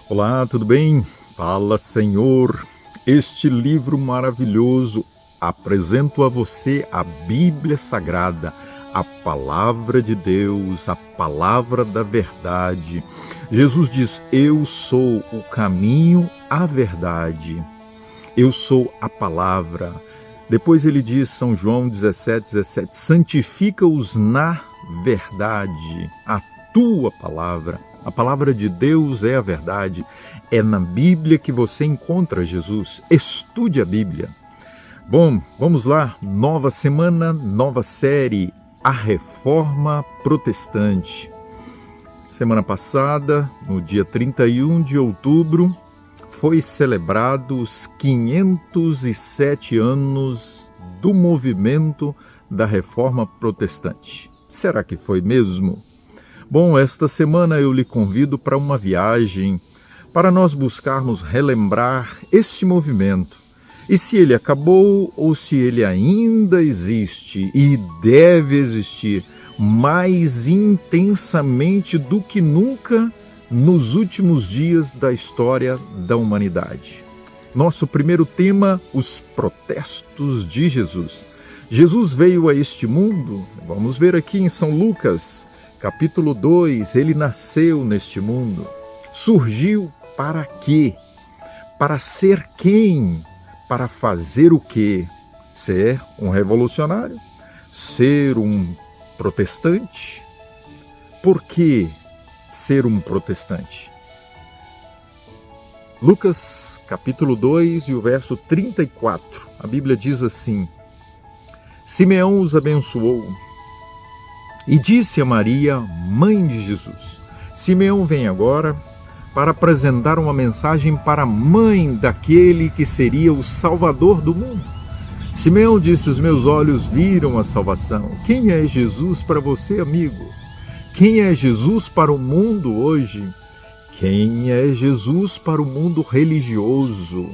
Olá, tudo bem? Fala, Senhor. Este livro maravilhoso apresento a você a Bíblia Sagrada, a Palavra de Deus, a Palavra da Verdade. Jesus diz: Eu sou o caminho, a verdade. Eu sou a Palavra. Depois ele diz, São João 17:17, santifica-os na verdade, a tua palavra. A palavra de Deus é a verdade. É na Bíblia que você encontra Jesus. Estude a Bíblia. Bom, vamos lá. Nova semana, nova série, A Reforma Protestante. Semana passada, no dia 31 de outubro, foi celebrado os 507 anos do movimento da Reforma Protestante. Será que foi mesmo? Bom, esta semana eu lhe convido para uma viagem para nós buscarmos relembrar esse movimento e se ele acabou ou se ele ainda existe e deve existir mais intensamente do que nunca nos últimos dias da história da humanidade. Nosso primeiro tema, os protestos de Jesus. Jesus veio a este mundo, vamos ver aqui em São Lucas, capítulo 2, ele nasceu neste mundo. Surgiu para quê? Para ser quem? Para fazer o quê? Ser um revolucionário? Ser um protestante? Por que ser um protestante? Lucas, capítulo 2 e o verso 34. A Bíblia diz assim: Simeão os abençoou e disse a Maria, mãe de Jesus. Simeão vem agora para apresentar uma mensagem para a mãe daquele que seria o Salvador do mundo. Simeão disse: os meus olhos viram a salvação. Quem é Jesus para você, amigo? Quem é Jesus para o mundo hoje? Quem é Jesus para o mundo religioso?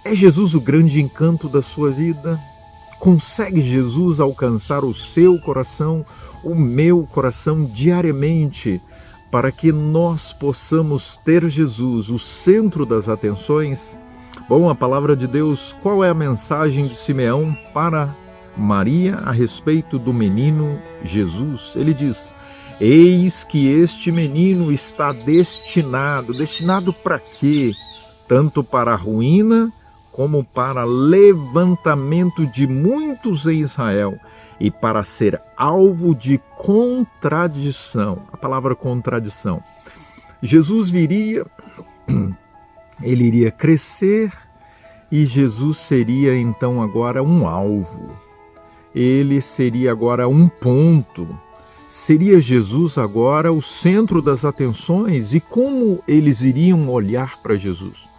É Jesus o grande encanto da sua vida? Consegue Jesus alcançar o seu coração, o meu coração diariamente, para que nós possamos ter Jesus, o centro das atenções? Bom, a palavra de Deus, qual é a mensagem de Simeão para Maria a respeito do menino Jesus? Ele diz: eis que este menino está destinado para quê? Tanto para a ruína como para levantamento de muitos em Israel e para ser alvo de contradição. A palavra contradição. Jesus viria, ele iria crescer e Jesus seria então agora um alvo. Ele seria agora um ponto. Seria Jesus agora o centro das atenções. E como eles iriam olhar para Jesus?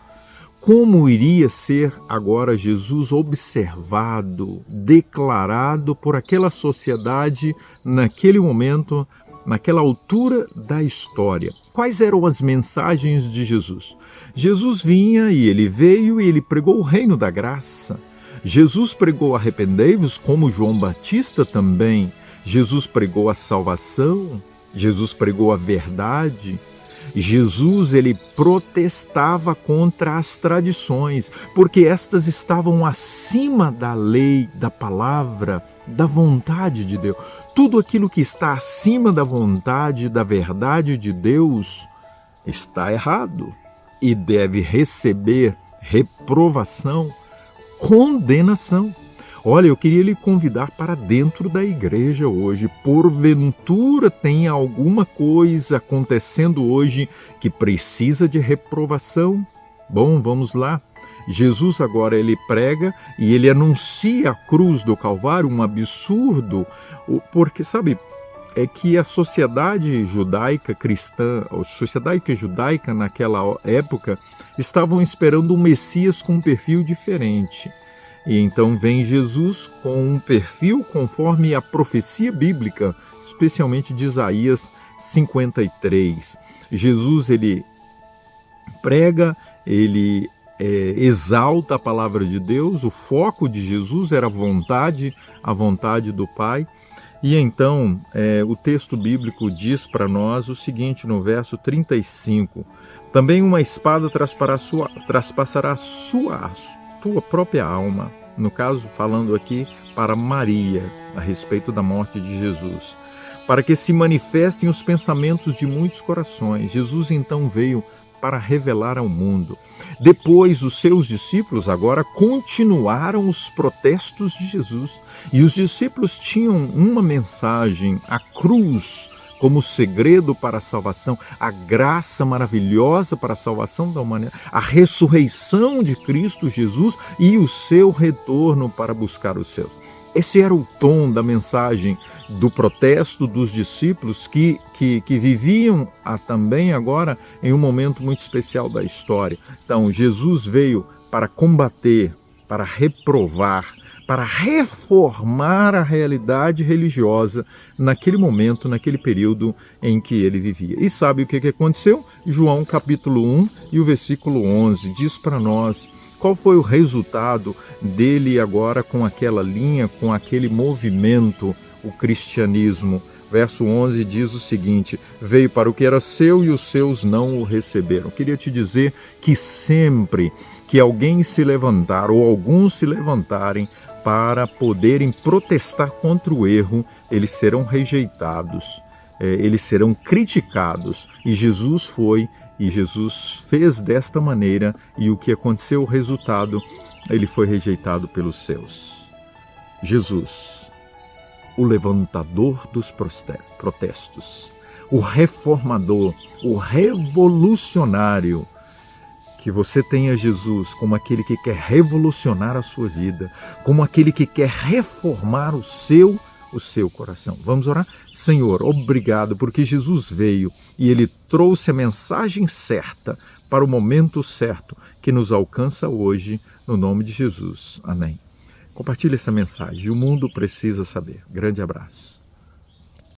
Como iria ser agora Jesus observado, declarado por aquela sociedade naquele momento, naquela altura da história? Quais eram as mensagens de Jesus? Jesus vinha e ele veio e ele pregou o reino da graça. Jesus pregou arrependei-vos, como João Batista também. Jesus pregou a salvação, Jesus pregou a verdade. Jesus, ele protestava contra as tradições, porque estas estavam acima da lei, da palavra, da vontade de Deus. Tudo aquilo que está acima da vontade, da verdade de Deus, está errado e deve receber reprovação, condenação. Olha, eu queria lhe convidar para dentro da igreja hoje. Porventura tem alguma coisa acontecendo hoje que precisa de reprovação? Bom, vamos lá. Jesus agora ele prega e ele anuncia a cruz do Calvário, um absurdo, porque sabe, é que a sociedade judaica cristã, a sociedade judaica naquela época, estavam esperando um Messias com um perfil diferente. E então vem Jesus com um perfil conforme a profecia bíblica, especialmente de Isaías 53. Jesus, ele prega, ele exalta a palavra de Deus, o foco de Jesus era a vontade do Pai. E então o texto bíblico diz para nós o seguinte no verso 35, Também uma espada traspassará a tua própria alma. No caso, falando aqui para Maria, a respeito da morte de Jesus. Para que se manifestem os pensamentos de muitos corações. Jesus então veio para revelar ao mundo. Depois, os seus discípulos agora continuaram os protestos de Jesus. E os discípulos tinham uma mensagem: a cruz como segredo para a salvação, a graça maravilhosa para a salvação da humanidade, a ressurreição de Cristo Jesus e o seu retorno para buscar os seus. Esse era o tom da mensagem do protesto dos discípulos que viviam também agora em um momento muito especial da história. Então, Jesus veio para combater, para reprovar, para reformar a realidade religiosa naquele momento, naquele período em que ele vivia. E sabe o que aconteceu? João capítulo 1 e o versículo 11 diz para nós qual foi o resultado dele agora com aquela linha, com aquele movimento, o cristianismo. Verso 11 diz o seguinte: veio para o que era seu e os seus não o receberam. Eu queria te dizer que sempre que alguém se levantar ou alguns se levantarem para poderem protestar contra o erro, eles serão rejeitados, eles serão criticados. E Jesus fez desta maneira, e o que aconteceu, o resultado, ele foi rejeitado pelos seus. Jesus, o levantador dos protestos, o reformador, o revolucionário. Que você tenha Jesus como aquele que quer revolucionar a sua vida, como aquele que quer reformar o seu coração. Vamos orar? Senhor, obrigado porque Jesus veio e Ele trouxe a mensagem certa para o momento certo que nos alcança hoje, no nome de Jesus. Amém. Compartilhe essa mensagem, o mundo precisa saber. Grande abraço.